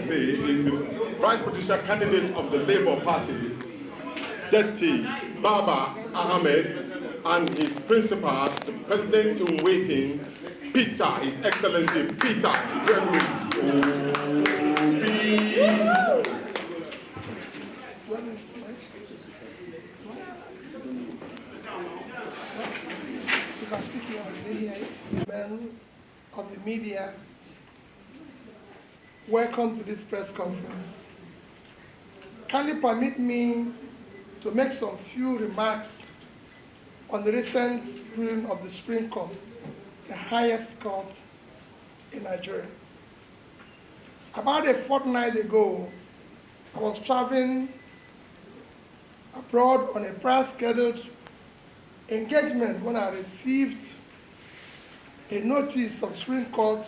say, is the vice presidential candidate of the Labour Party, Deputy Baba Ahmed, and his principal, the president-in-waiting, Peter, His Excellency Peter Gregory Obi. Of the media, welcome to this press conference. Kindly permit me to make some few remarks on the recent ruling of the Supreme Court, the highest court in Nigeria. About a fortnight ago, I was traveling abroad on a prior scheduled engagement when I received a notice of Supreme Court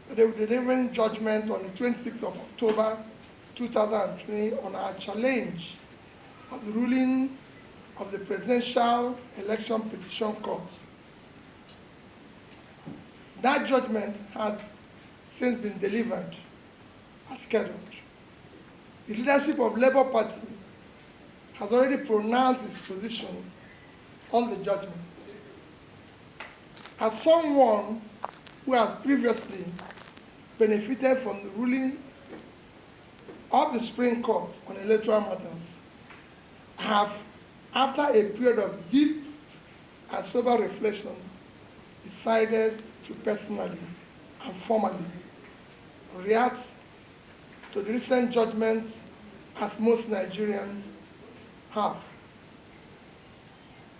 that they were delivering judgment on the 26th of October 2020 on our challenge of the ruling of the Presidential Election Petition Court. That judgment has since been delivered as scheduled. The leadership of Labour Party has already pronounced its position on the judgment. As someone who has previously benefited from the rulings of the Supreme Court on electoral matters, I have, after a period of deep and sober reflection, decided to personally and formally react to the recent judgments as most Nigerians have.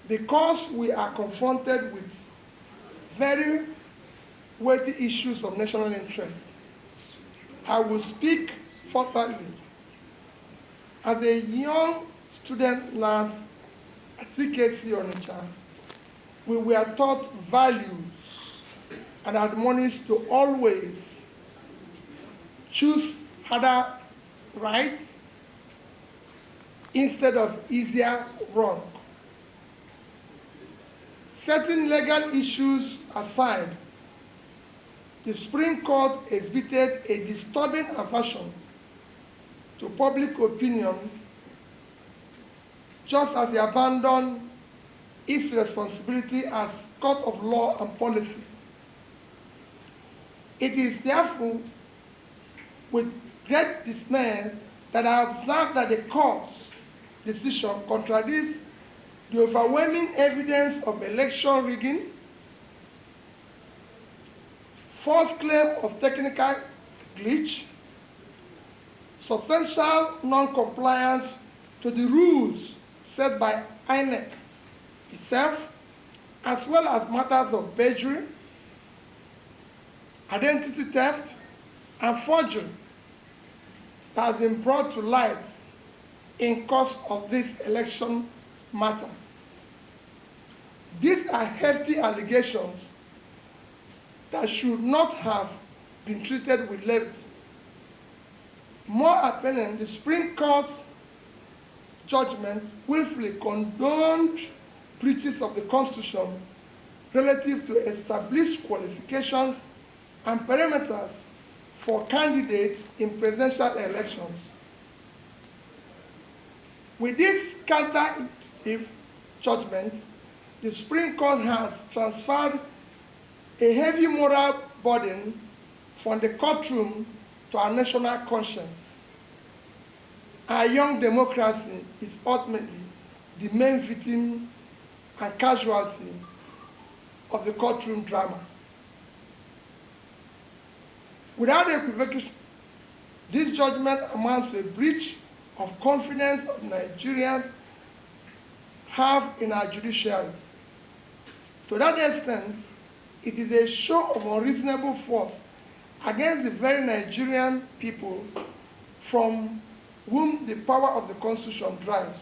Because we are confronted with very weighty issues of national interest, I will speak forthrightly. As a young student lad at CKC Onitsha, we were taught values and admonished to always choose harder right instead of easier wrong. Certain legal issues aside, the Supreme Court exhibited a disturbing aversion to public opinion, just as they abandoned its responsibility as court of law and policy. It is therefore with great dismay that I observe that the court's decision contradicts the overwhelming evidence of election rigging, false claim of technical glitch, substantial non-compliance to the rules set by INEC itself, as well as matters of perjury, identity theft, and forgery that has been brought to light in course of this election matter. These are hefty allegations that should not have been treated with levity. More apparent, the Supreme Court's judgment willfully condoned breaches of the Constitution relative to established qualifications and parameters for candidates in presidential elections. With this counter-intuitive judgment, the Supreme Court has transferred a heavy moral burden from the courtroom to our national conscience. Our young democracy is ultimately the main victim and casualty of the courtroom drama. Without equivocation, this judgment amounts to a breach of confidence of Nigerians have in our judiciary. To that extent, it is a show of unreasonable force against the very Nigerian people from whom the power of the Constitution drives.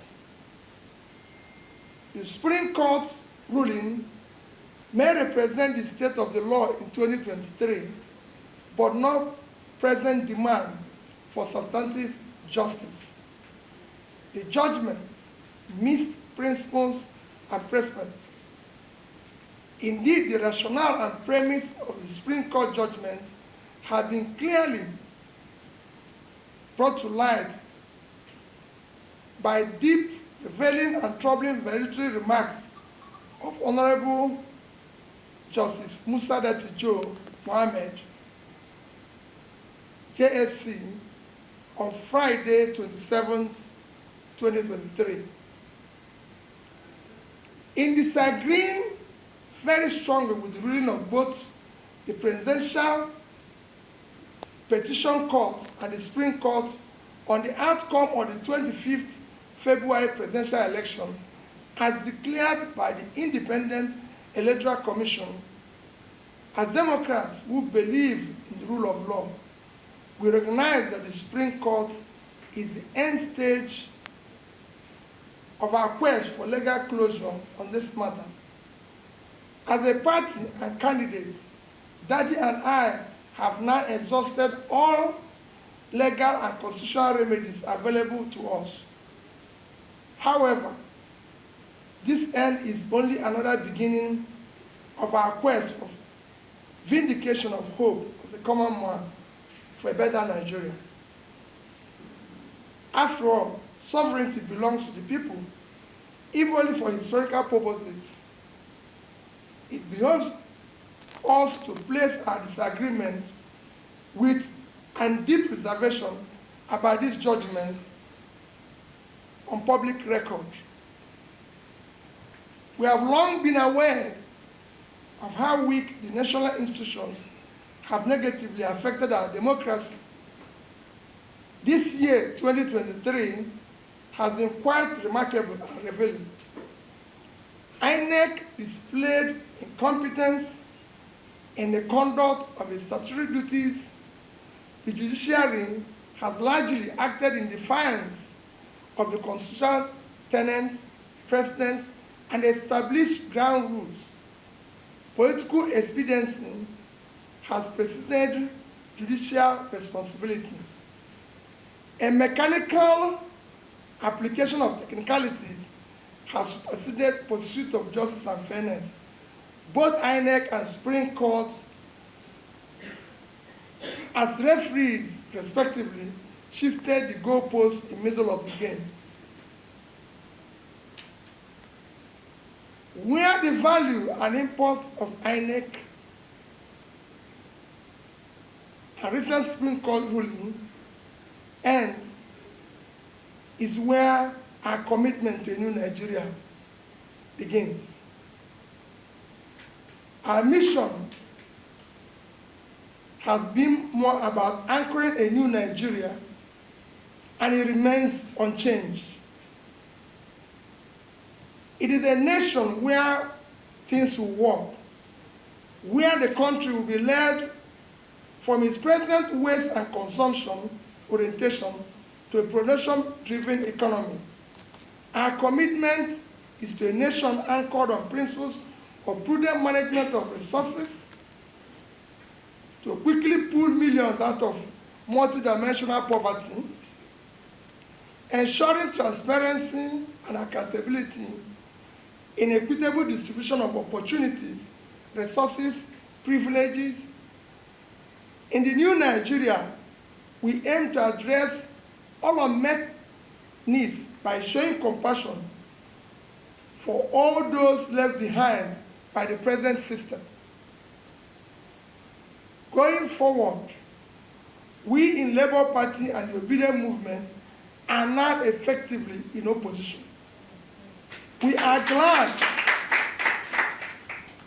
The Supreme Court's ruling may represent the state of the law in 2023, but not present demand for substantive justice. The judgments miss principles and precedents. Indeed, the rationale and premise of the Supreme Court judgment have been clearly brought to light by deep, revealing, and troubling valedictory remarks of Honorable Justice Musa Dati Mohammed, JSC, on Friday, 27th, 2023. In disagreeing very strongly with the ruling of both the Presidential Petition Court and the Supreme Court on the outcome of the 25th February presidential election, as declared by the Independent Electoral Commission, as Democrats who believe in the rule of law, we recognize that the Supreme Court is the end stage of our quest for legal closure on this matter. As a party and candidate, Daddy and I have now exhausted all legal and constitutional remedies available to us. However, this end is only another beginning of our quest for vindication of hope of the common man for a better Nigeria. After all, sovereignty belongs to the people, if only for historical purposes. It behoves us to place our disagreement with and deep reservation about this judgment on public record. We have long been aware of how weak the national institutions have negatively affected our democracy. This year, 2023, has been quite remarkable and revealing. INEC displayed incompetence in the conduct of its statutory duties. The judiciary has largely acted in defiance of the constitutional tenets, precedents, and established ground rules. Political expediency has preceded judicial responsibility. A mechanical application of technicalities has preceded pursuit of justice and fairness. Both INEC and Supreme Court, as referees, respectively, shifted the goalposts in the middle of the game. Where the value and import of INEC and recent Supreme Court ruling ends is where our commitment to a new Nigeria begins. Our mission has been more about anchoring a new Nigeria, and it remains unchanged. It is a nation where things will work, where the country will be led from its present waste and consumption orientation to a production-driven economy. Our commitment is to a nation anchored on principles of prudent management of resources, to quickly pull millions out of multidimensional poverty, ensuring transparency and accountability in equitable distribution of opportunities, resources, privileges. In the new Nigeria, we aim to address all unmet needs by showing compassion for all those left behind by the present system. Going forward, we in Labour Party and the Obedient Movement are now effectively in opposition. We are glad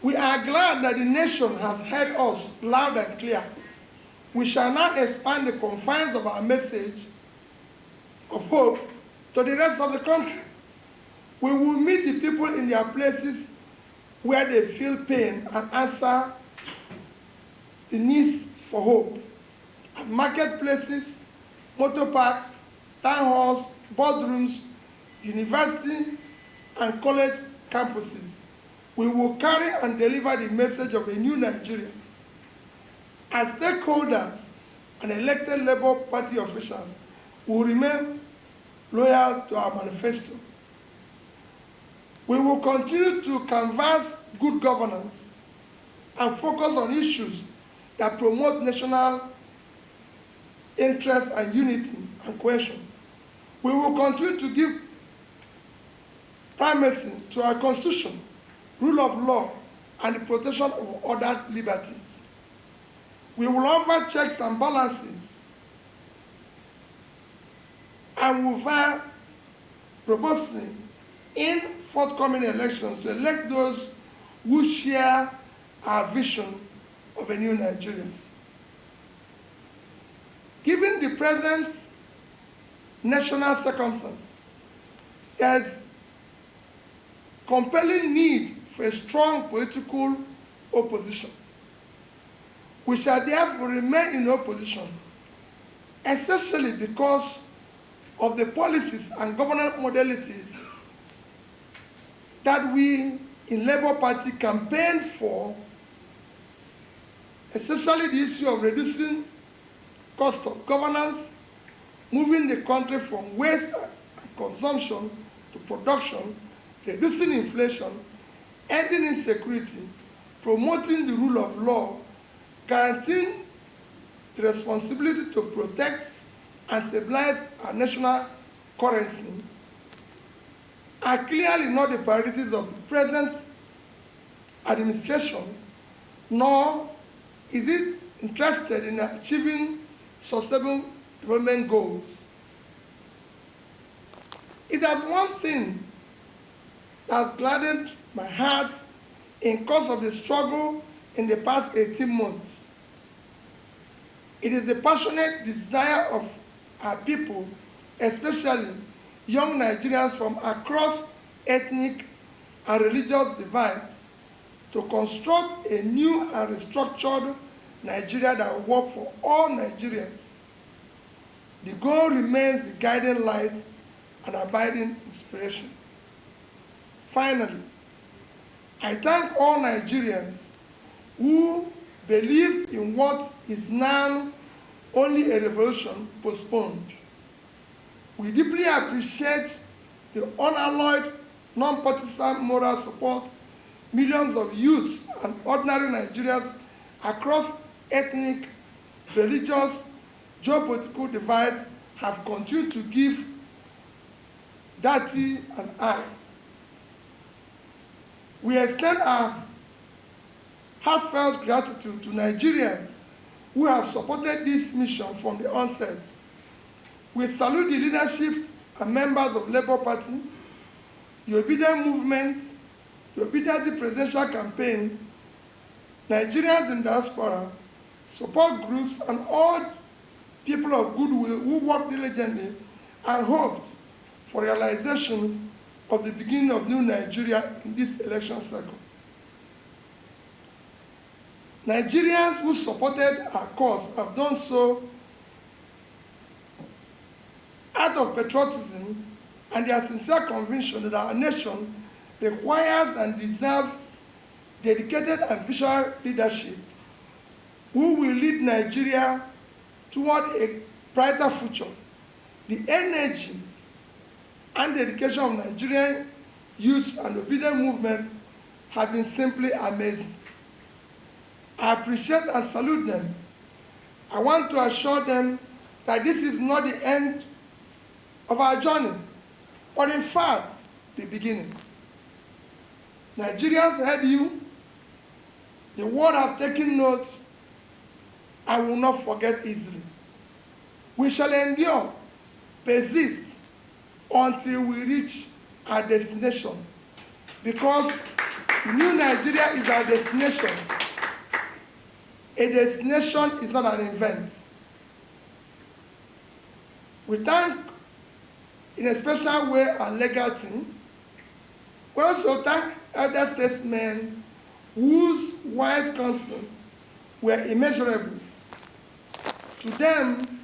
that the nation has heard us loud and clear. We shall now expand the confines of our message of hope to the rest of the country. We will meet the people in their places where they feel pain and answer the needs for hope. At marketplaces, motor parks, town halls, boardrooms, university and college campuses, we will carry and deliver the message of a new Nigeria. As stakeholders and elected Labour Party officials, we will remain loyal to our manifesto. We will continue to canvass good governance and focus on issues that promote national interest and unity and cohesion. We will continue to give primacy to our Constitution, rule of law, and the protection of other liberties. We will offer checks and balances and will via proposing in forthcoming elections to elect those who share our vision of a new Nigeria. Given the present national circumstances, there is compelling need for a strong political opposition. We shall therefore remain in opposition, especially because of the policies and governance modalities that we in Labour Party campaigned for, especially the issue of reducing cost of governance, moving the country from waste and consumption to production, reducing inflation, ending insecurity, promoting the rule of law, guaranteeing the responsibility to protect and stabilize our national currency, are clearly not the priorities of the present administration, nor is it interested in achieving sustainable development goals. It has one thing that has gladdened my heart in course of the struggle in the past 18 months. It is the passionate desire of our people, especially young Nigerians from across ethnic and religious divides, to construct a new and restructured Nigeria that will work for all Nigerians. The goal remains the guiding light and abiding inspiration. Finally, I thank all Nigerians who believed in what is now only a revolution postponed. We deeply appreciate the unalloyed, non-partisan moral support millions of youths and ordinary Nigerians across ethnic, religious, geopolitical divides have continued to give Dati and I. We extend our heartfelt gratitude to Nigerians who have supported this mission from the onset. We salute the leadership and members of Labour Party, the Obedient Movement, the Obedient Presidential Campaign, Nigerians in diaspora, support groups, and all people of goodwill who work diligently and hoped for realization of the beginning of new Nigeria in this election cycle. Nigerians who supported our cause have done so out of patriotism and their sincere conviction that our nation requires and deserves dedicated and visionary leadership who will lead Nigeria toward a brighter future. The energy and dedication of Nigerian youth and obedient movement have been simply amazing. I appreciate and salute them. I want to assure them that this is not the end of our journey, but in fact, the beginning. Nigerians heard you. The world have taken note and will not forget easily. We shall endure, persist, until we reach our destination, because the new Nigeria is our destination. A destination is not an event. We thank, in a special way, our legal team. We also thank elder statesmen whose wise counsel were immeasurable. To them,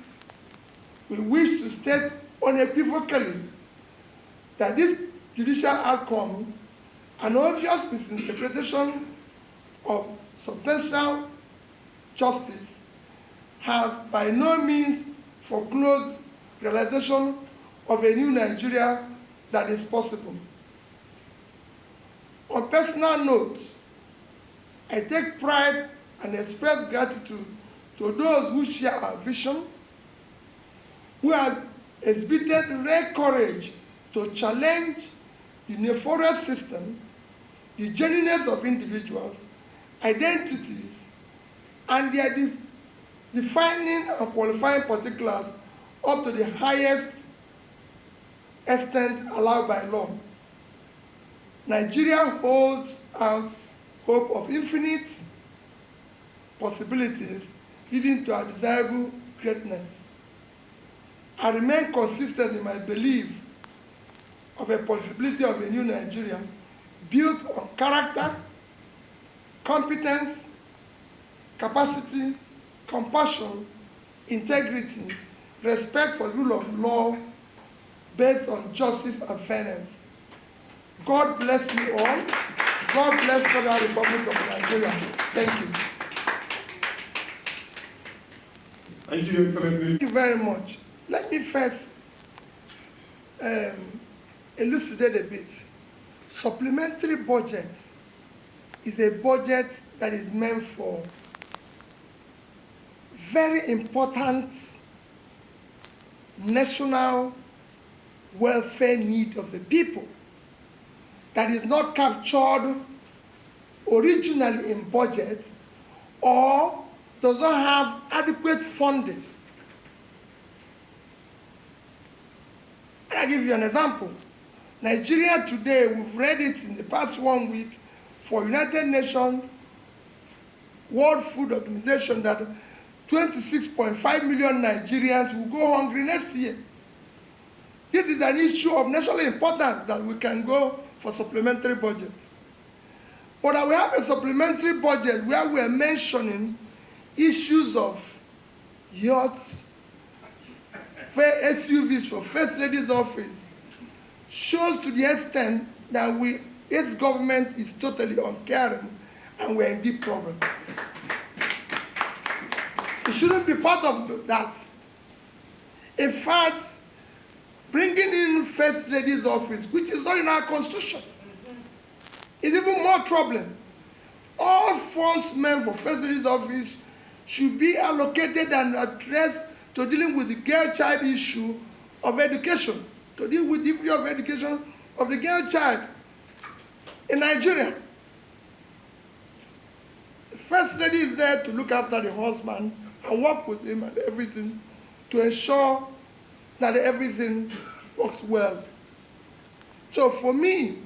we wish to state unequivocally that this judicial outcome, an obvious misinterpretation of substantial justice, has by no means foreclosed realization of a new Nigeria that is possible. On a personal note, I take pride and express gratitude to those who share our vision, who have exhibited rare courage to challenge the nefarious system, the genuineness of individuals, identities, and their defining and qualifying particulars up to the highest extent allowed by law. Nigeria holds out hope of infinite possibilities leading to a desirable greatness. I remain consistent in my belief of a possibility of a new Nigeria built on character, competence, capacity, compassion, integrity, respect for the rule of law based on justice and fairness. God bless you all. God bless the Federal Republic of Nigeria. Thank you. Thank you, Excellency. Thank you very much. Let me first elucidate a bit. Supplementary budget is a budget that is meant for very important national welfare need of the people that is not captured originally in budget or does not have adequate funding. I'll give you an example. Nigeria today, we've read it in the past 1 week for United Nations World Food Organization that 26.5 million Nigerians will go hungry next year. This is an issue of national importance that we can go for supplementary budget. But we have a supplementary budget where we are mentioning issues of yachts, SUVs for First Lady's office, shows to the extent that its government is totally uncaring and we're in deep problem. It shouldn't be part of that. In fact, bringing in First Lady's office, which is not in our constitution, is even more troubling. All funds meant for First Lady's office should be allocated and addressed to dealing with the girl-child issue of education, to deal with the issue of education of the girl child in Nigeria. The First Lady is there to look after the husband and work with him and everything to ensure that everything works well. So for me,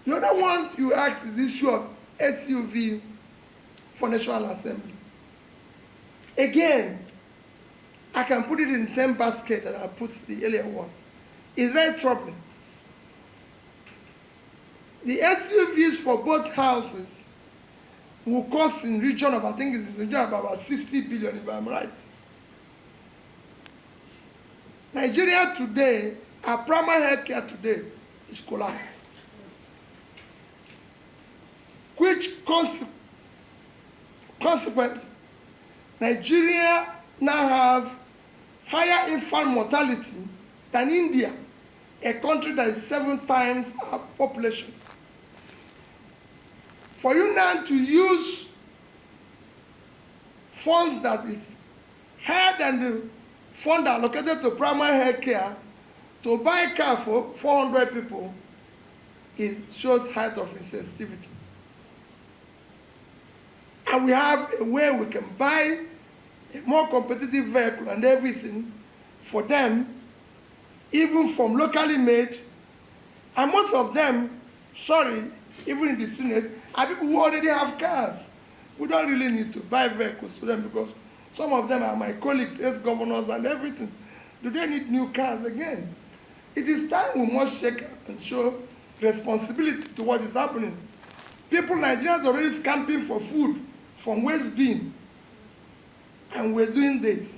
the other one you asked is the issue of SUV for National Assembly. Again, I can put it in the same basket that I put the earlier one. It's very troubling. The SUVs for both houses will cost in region of, I think it's in the region of about 60 billion, if I'm right. Nigeria today, our primary health care today is collapsed. Which consequently, Nigeria now have higher infant mortality than India, a country that is 7 times our population. For you now to use funds that is higher than the fund allocated to primary health care to buy a car for 400 people, it shows height of insensitivity. And we have a way we can buy a more competitive vehicle and everything for them, even from locally made, and most of them, sorry, even in the Senate, are people who already have cars. We don't really need to buy vehicles for them because some of them are my colleagues, ex-governors and everything. Do they need new cars again? It is time we must shake and show responsibility to what is happening. People, Nigerians are already scamping for food from waste bin, and we're doing this.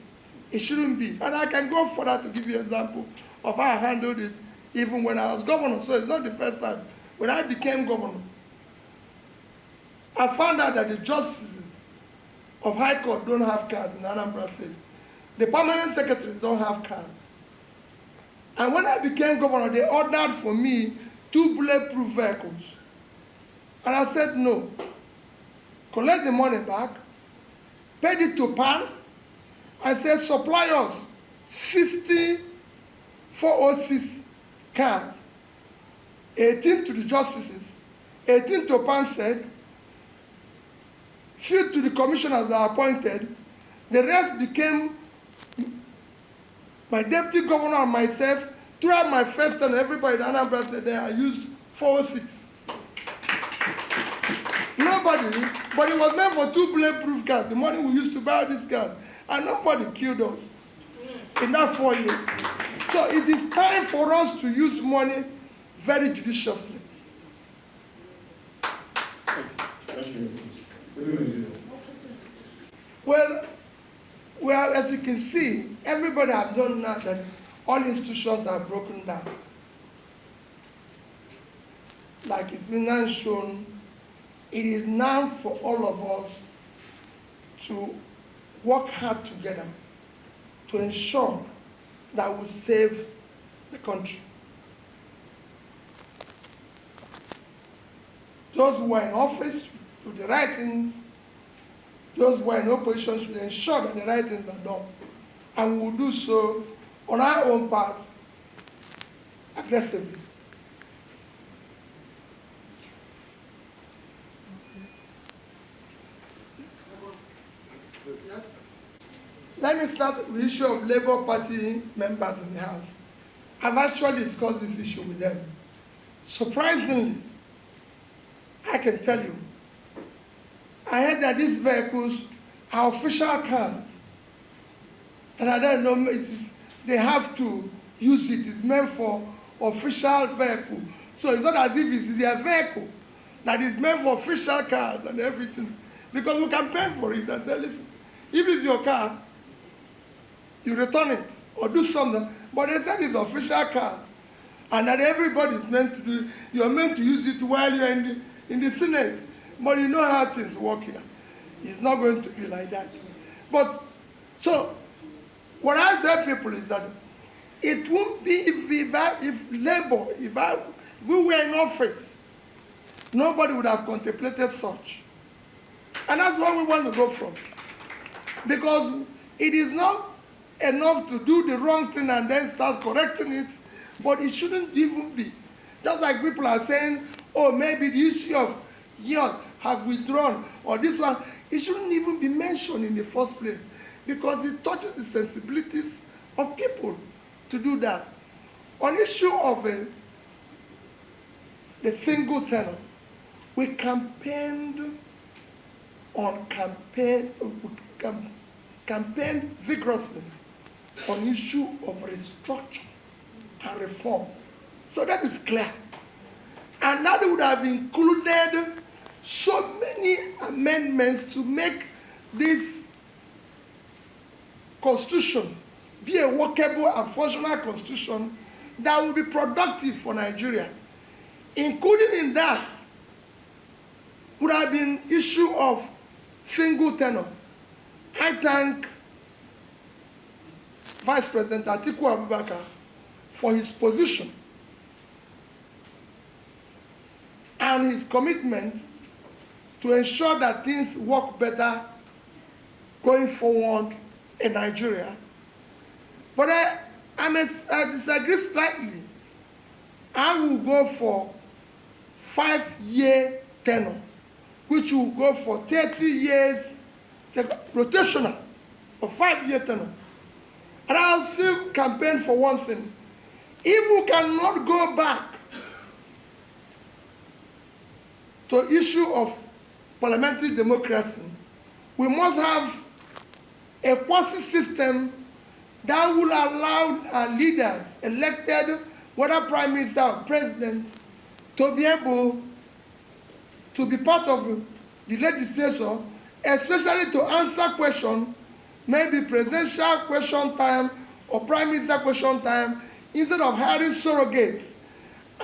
It shouldn't be. And I can go further to give you an example of how I handled it even when I was governor. So it's not the first time. When I became governor, I found out that the justices of High Court don't have cars in Anambra State. The permanent secretaries don't have cars. And when I became governor, they ordered for me 2 bulletproof vehicles. And I said no. Collect the money back, paid it to PAN, and said supply us 60 406 cards, 18 to the justices, 18 to PANSEC, few to the commissioners that are appointed. The rest became my deputy governor and myself. Throughout my first term, everybody in Anambra State there, I used 406. Nobody, but it was meant for 2 bulletproof cars, the money we used to buy these cars, and nobody killed us in that 4 years. So it is time for us to use money very judiciously. Thank you. Well, as you can see, everybody has done now that all institutions are broken down. Like it's been now shown, it is now for all of us to work hard together to ensure that we save the country. Those who are in office do the right things. Those who are in opposition should ensure that the right things are done. And we will do so on our own part aggressively. Yes. Let me start with the issue of Labour Party members in the House. I've actually discussed this issue with them. Surprisingly, I can tell you, I heard that these vehicles are official cars. And I don't know, they have to use it. It's meant for official vehicle. So it's not as if it's their vehicle that is meant for official cars and everything. Because we can pay for it and say, listen, if it's your car, you return it or do something. But they said it's official cars. And that everybody is meant to do, you're meant to use it while you're in the Senate. But you know how things work here. It's not going to be like that. But, so, what I tell people is that it won't be if Labour, if we were in office, nobody would have contemplated such. And that's where we want to go from. Because it is not enough to do the wrong thing and then start correcting it, but it shouldn't even be. Just like people are saying, oh, maybe the issue of young have withdrawn, or this one, it shouldn't even be mentioned in the first place because it touches the sensibilities of people to do that. On issue of the single tenor, we campaigned vigorously on issue of restructure and reform. So that is clear. And that would have included so many amendments to make this constitution be a workable and functional constitution that will be productive for Nigeria. Including in that would have been issue of single tenor. I thank Vice President Atiku Abubakar for his position and his commitment to ensure that things work better going forward in Nigeria. But I disagree slightly. I will go for 5-year tenure, which will go for 30 years, rotational, or 5-year tenure. And I'll still campaign for one thing. If we cannot go back to issue of parliamentary democracy, we must have a quasi system that will allow our leaders, elected, whether prime minister or president, to be able to be part of the legislation, especially to answer questions, maybe presidential question time or prime minister question time, instead of hiring surrogates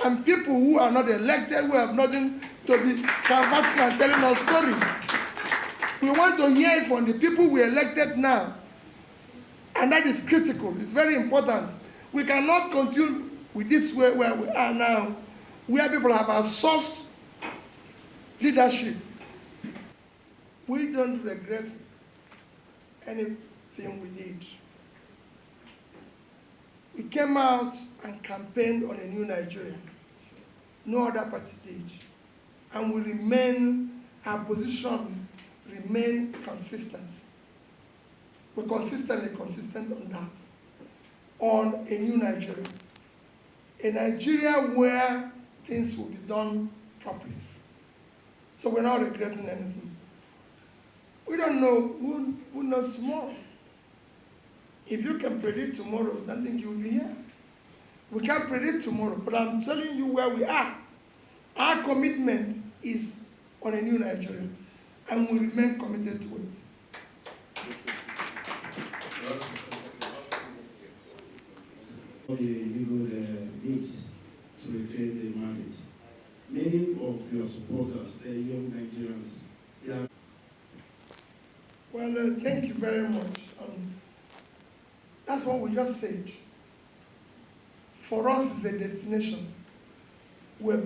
and people who are not elected, who have nothing to be canvassing and telling us stories. We want to hear from the people we elected now. And that is critical. It's very important. We cannot continue with this way where we are now, where people have outsourced leadership. We don't regret anything we did. we came out and campaigned on a new Nigeria. No other party did. And we remain, our position remain consistent. We're consistently consistent on that, on a new Nigeria. A Nigeria where things will be done properly. So we're not regretting anything. We don't know who knows tomorrow. If you can predict tomorrow, I think you will be here. We can't predict tomorrow, but I'm telling you where we are. Our commitment is on a new Nigeria, and we remain committed to it. The legal needs to reclaim the mandate. Many of your supporters, young Nigerians, they are. Well, thank you very much. That's what we just said. For us, it's a destination. We're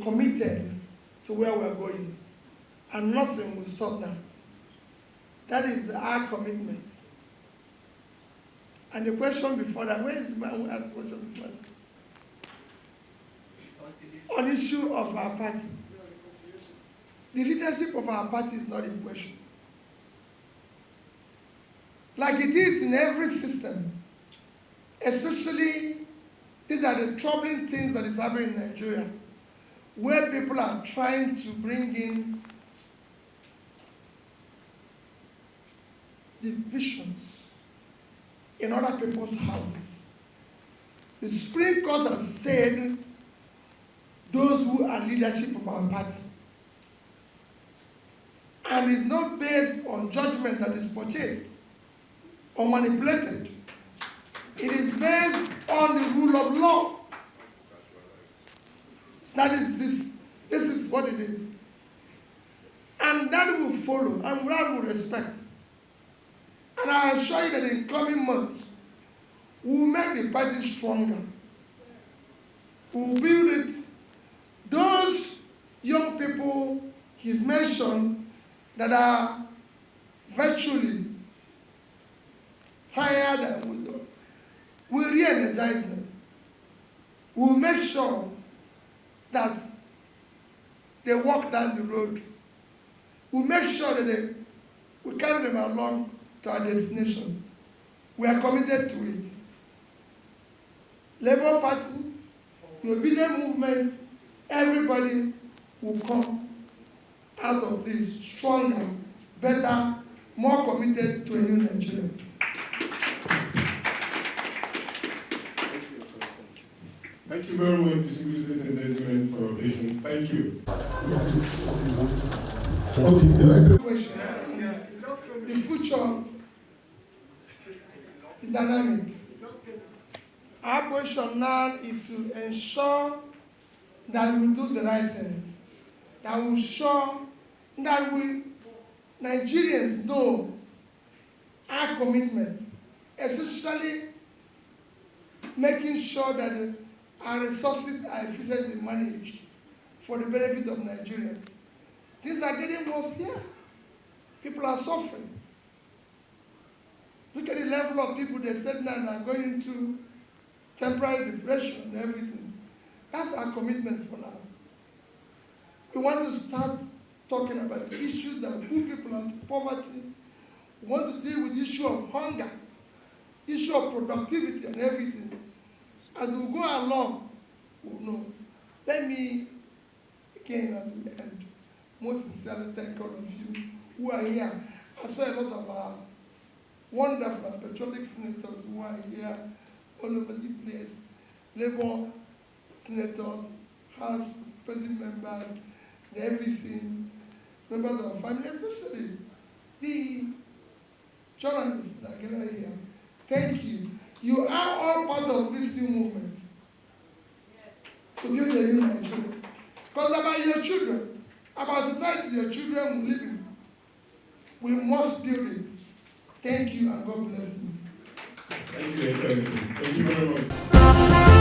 committed to where we're going, and nothing will stop that. That is our commitment. And the question before that, where is the man who asked the question before that? On issue of our party. The leadership of our party is not in question. Like it is in every system, especially these are the troubling things that is happening in Nigeria, where people are trying to bring in divisions in other people's houses. The Supreme Court has said those who are leadership of our party, and it's not based on judgment that is purchased or manipulated. It is based on the rule of law. That is this is what it is. And that will follow, and that will respect. And I assure you that in coming months, we will make the party stronger. We will build it. Those young people he's mentioned that are virtually tired and we'll re-energize them. We'll make sure that they walk down the road. We'll make sure that we carry them along to our destination. We are committed to it. Labour Party, the obedient movement, everybody will come out of this stronger, better, more committed to a new Nigeria. Thank you very much, distinguished ladies and gentlemen, for your patience. Thank you. The future is dynamic. Our question now is to ensure that we do the right things, that we ensure that Nigerians know our commitment, especially making sure that our resources are efficiently managed for the benefit of Nigerians. Things are getting worse here. People are suffering. Look at the level of people they said now are going into temporary depression and everything. That's our commitment for now. We want to start talking about the issues that put people into poverty. We want to deal with the issue of hunger, issue of productivity and everything. As we go along, we'll know. Let me, again, as we end, most sincerely thank all of you who are here. I saw a lot of our wonderful and patriotic senators who are here all over the place. Labour senators, House President members, and everything, members of our family, especially the journalists that are here. Thank you. You are all part of this new movement to build a new Nigeria. Because about your children, about society your children will live in, we must build it. Thank you and God bless you. Thank you, Excellency. Thank you very much.